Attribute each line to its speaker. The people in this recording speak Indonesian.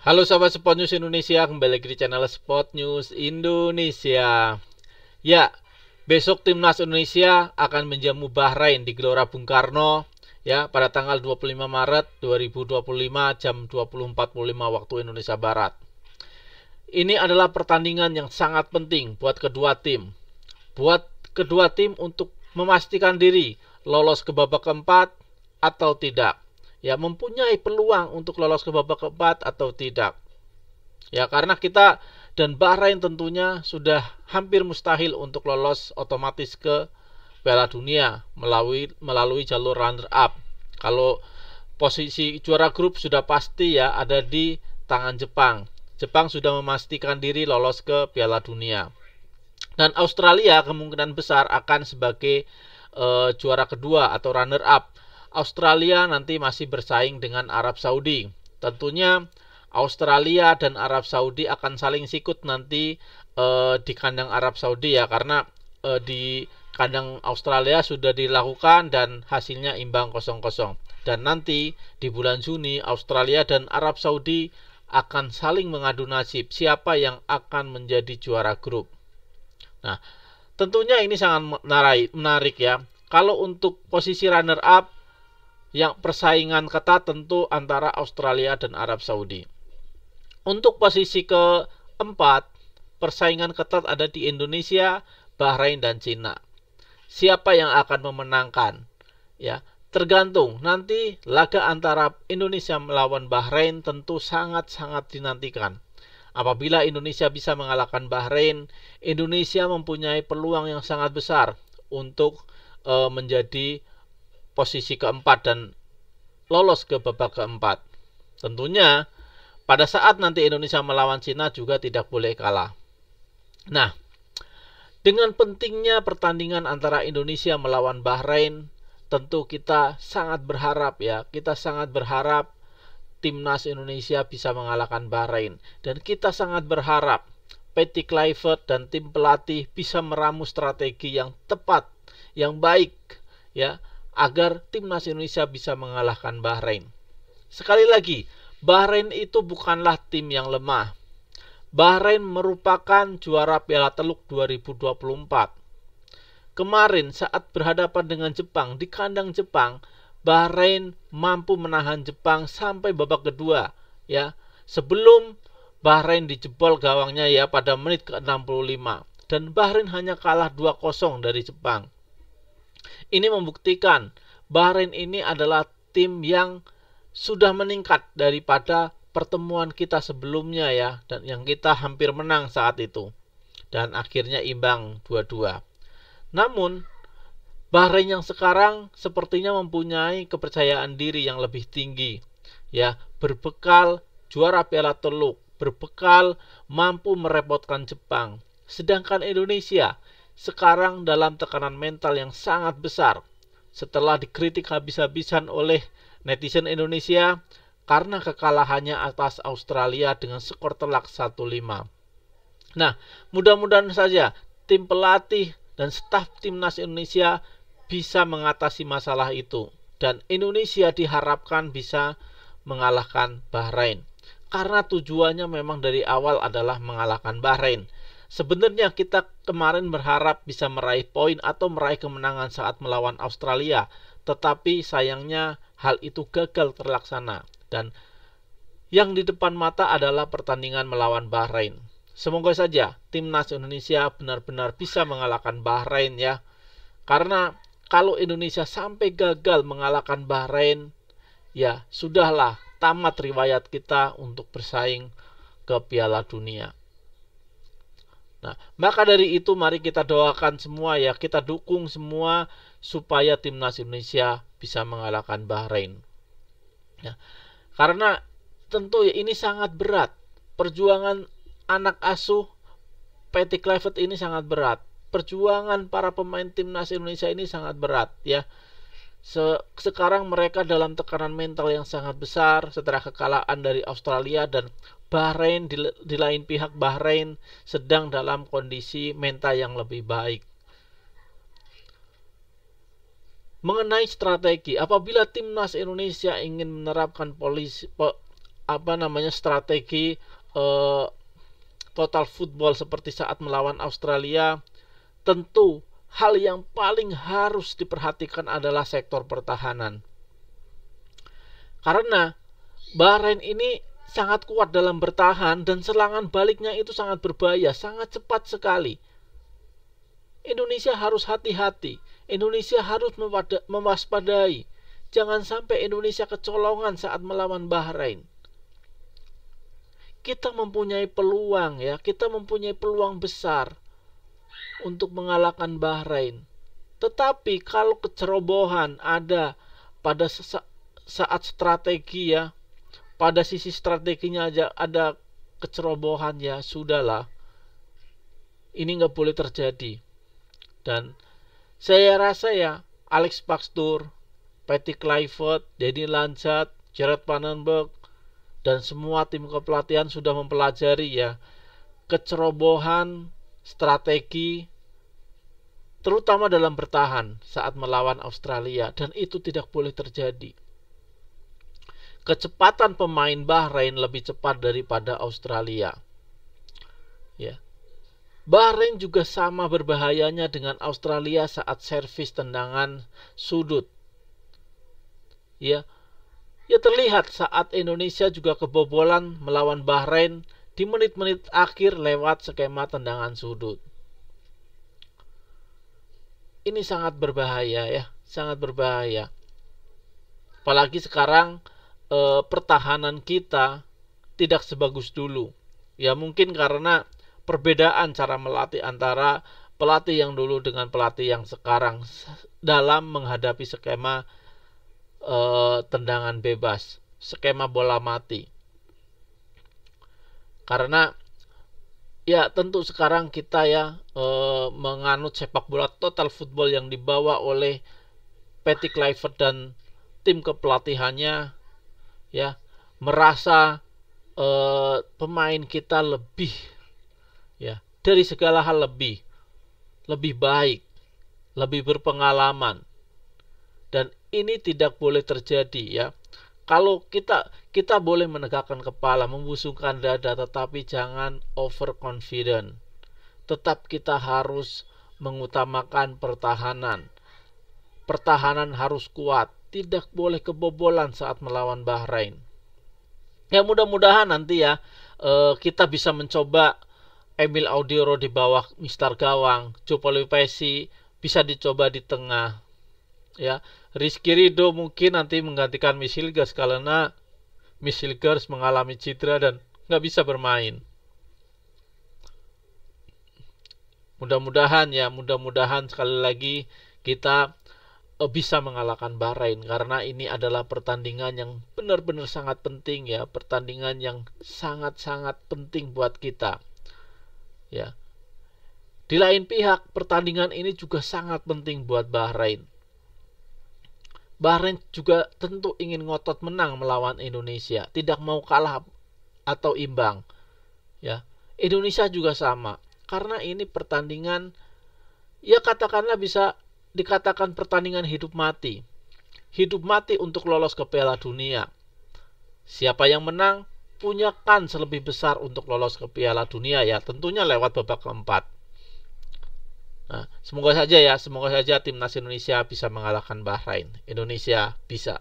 Speaker 1: Halo sahabat Sport News Indonesia, kembali lagi di channel Sport News Indonesia. Ya, besok timnas Indonesia akan menjamu Bahrain di Gelora Bung Karno ya pada tanggal 25 Maret 2025 jam 20.45 waktu Indonesia Barat. Ini adalah pertandingan yang sangat penting buat kedua tim. Buat kedua tim untuk memastikan diri lolos ke babak keempat atau tidak. Ya, mempunyai peluang untuk lolos ke babak keempat atau tidak. Ya, karena kita dan Bahrain tentunya sudah hampir mustahil untuk lolos otomatis ke Piala Dunia melalui jalur runner up. Kalau posisi juara grup sudah pasti ya ada di tangan Jepang. Jepang sudah memastikan diri lolos ke Piala Dunia. Dan Australia kemungkinan besar akan sebagai juara kedua atau runner up. Australia nanti masih bersaing dengan Arab Saudi. Tentunya Australia dan Arab Saudi akan saling sikut nanti di kandang Arab Saudi ya, karena di kandang Australia sudah dilakukan dan hasilnya imbang 0-0. Dan nanti di bulan Juni Australia dan Arab Saudi akan saling mengadu nasib siapa yang akan menjadi juara grup. Nah, tentunya ini sangat menarik ya. Kalau untuk posisi runner up yang persaingan ketat tentu antara Australia dan Arab Saudi. Untuk posisi keempat, persaingan ketat ada di Indonesia, Bahrain dan Cina. Siapa yang akan memenangkan? Ya, tergantung. Nanti laga antara Indonesia melawan Bahrain tentu sangat-sangat dinantikan. Apabila Indonesia bisa mengalahkan Bahrain, Indonesia mempunyai peluang yang sangat besar untuk menjadi posisi keempat dan lolos ke babak keempat. Tentunya pada saat nanti Indonesia melawan Cina juga tidak boleh kalah. Nah, dengan pentingnya pertandingan antara Indonesia melawan Bahrain, tentu kita sangat berharap ya, kita sangat berharap timnas Indonesia bisa mengalahkan Bahrain, dan kita sangat berharap Patty Kluivert dan tim pelatih bisa meramu strategi yang tepat, yang baik ya, agar timnas Indonesia bisa mengalahkan Bahrain. Sekali lagi, Bahrain itu bukanlah tim yang lemah. Bahrain merupakan juara Piala Teluk 2024. Kemarin saat berhadapan dengan Jepang di kandang Jepang, Bahrain mampu menahan Jepang sampai babak kedua ya. Sebelum Bahrain dijebol gawangnya ya pada menit ke-65 dan Bahrain hanya kalah 2-0 dari Jepang. Ini membuktikan Bahrain ini adalah tim yang sudah meningkat daripada pertemuan kita sebelumnya ya, dan yang kita hampir menang saat itu dan akhirnya imbang 2-2. Namun Bahrain yang sekarang sepertinya mempunyai kepercayaan diri yang lebih tinggi ya, berbekal juara Piala Teluk, berbekal mampu merepotkan Jepang. Sedangkan Indonesia sekarang dalam tekanan mental yang sangat besar setelah dikritik habis-habisan oleh netizen Indonesia karena kekalahannya atas Australia dengan skor telak 1-5. Nah, mudah-mudahan saja tim pelatih dan staf timnas Indonesia bisa mengatasi masalah itu dan Indonesia diharapkan bisa mengalahkan Bahrain. Karena tujuannya memang dari awal adalah mengalahkan Bahrain. Sebenarnya kita kemarin berharap bisa meraih poin atau meraih kemenangan saat melawan Australia, tetapi sayangnya hal itu gagal terlaksana dan yang di depan mata adalah pertandingan melawan Bahrain. Semoga saja timnas Indonesia benar-benar bisa mengalahkan Bahrain ya. Karena kalau Indonesia sampai gagal mengalahkan Bahrain, ya sudahlah, tamat riwayat kita untuk bersaing ke Piala Dunia. Nah, maka dari itu mari kita doakan semua ya, kita dukung semua supaya timnas Indonesia bisa mengalahkan Bahrain. Ya, karena tentu ya ini sangat berat. Perjuangan anak asuh Patty Kluivert ini sangat berat. Perjuangan para pemain timnas Indonesia ini sangat berat ya. Sekarang mereka dalam tekanan mental yang sangat besar setelah kekalahan dari Australia, dan Bahrain di lain pihak Bahrain sedang dalam kondisi mental yang lebih baik. Mengenai strategi, apabila timnas Indonesia ingin menerapkan strategi total football seperti saat melawan Australia, tentu hal yang paling harus diperhatikan adalah sektor pertahanan. Karena Bahrain ini sangat kuat dalam bertahan dan serangan baliknya itu sangat berbahaya, sangat cepat sekali. Indonesia harus hati-hati. Indonesia harus mewaspadai. Jangan sampai Indonesia kecolongan saat melawan Bahrain. Kita mempunyai peluang ya, kita mempunyai peluang besar untuk mengalahkan Bahrain. Tetapi kalau kecerobohan ada pada saat strategi ya, pada sisi strateginya aja ada kecerobohan ya, sudahlah. Ini nggak boleh terjadi. Dan saya rasa ya, Alex Pastoor, Patrick Kluivert, Denny Lancet, Gerard Vandenberg, dan semua tim kepelatihan sudah mempelajari ya kecerobohan strategi terutama dalam bertahan saat melawan Australia, dan itu tidak boleh terjadi. Kecepatan pemain Bahrain lebih cepat daripada Australia. Ya. Bahrain juga sama berbahayanya dengan Australia saat servis tendangan sudut. Ya. Ya, terlihat saat Indonesia juga kebobolan melawan Bahrain di menit-menit akhir lewat skema tendangan sudut. Ini sangat berbahaya ya, sangat berbahaya. Apalagi sekarang pertahanan kita tidak sebagus dulu. Ya, mungkin karena perbedaan cara melatih antara pelatih yang dulu dengan pelatih yang sekarang dalam menghadapi skema tendangan bebas, skema bola mati. Karena ya tentu sekarang kita ya menganut sepak bola total football yang dibawa oleh Patrick Kluivert dan tim kepelatihannya, ya merasa pemain kita lebih ya dari segala hal lebih baik, lebih berpengalaman. Dan ini tidak boleh terjadi ya. Kalau kita boleh menegakkan kepala, membusungkan dada, tetapi jangan overconfident. Tetap kita harus mengutamakan pertahanan. Pertahanan harus kuat, tidak boleh kebobolan saat melawan Bahrain. Ya, mudah-mudahan nanti ya kita bisa mencoba Emil Audiro di bawah Mister Gawang, Joe Pesci bisa dicoba di tengah. Ya, Rizky Ridho mungkin nanti menggantikan Michilgas karena Michilgas mengalami cedera dan nggak bisa bermain. Mudah-mudahan sekali lagi kita bisa mengalahkan Bahrain, karena ini adalah pertandingan yang benar-benar sangat penting ya, pertandingan yang sangat-sangat penting buat kita. Ya. Di lain pihak, pertandingan ini juga sangat penting buat Bahrain. Bahrain juga tentu ingin ngotot menang melawan Indonesia, tidak mau kalah atau imbang. Ya, Indonesia juga sama, karena ini pertandingan, ya katakanlah bisa dikatakan pertandingan hidup mati untuk lolos ke Piala Dunia. Siapa yang menang punya kans lebih besar untuk lolos ke Piala Dunia ya, tentunya lewat babak keempat. Nah, semoga saja timnas Indonesia bisa mengalahkan Bahrain. Indonesia bisa.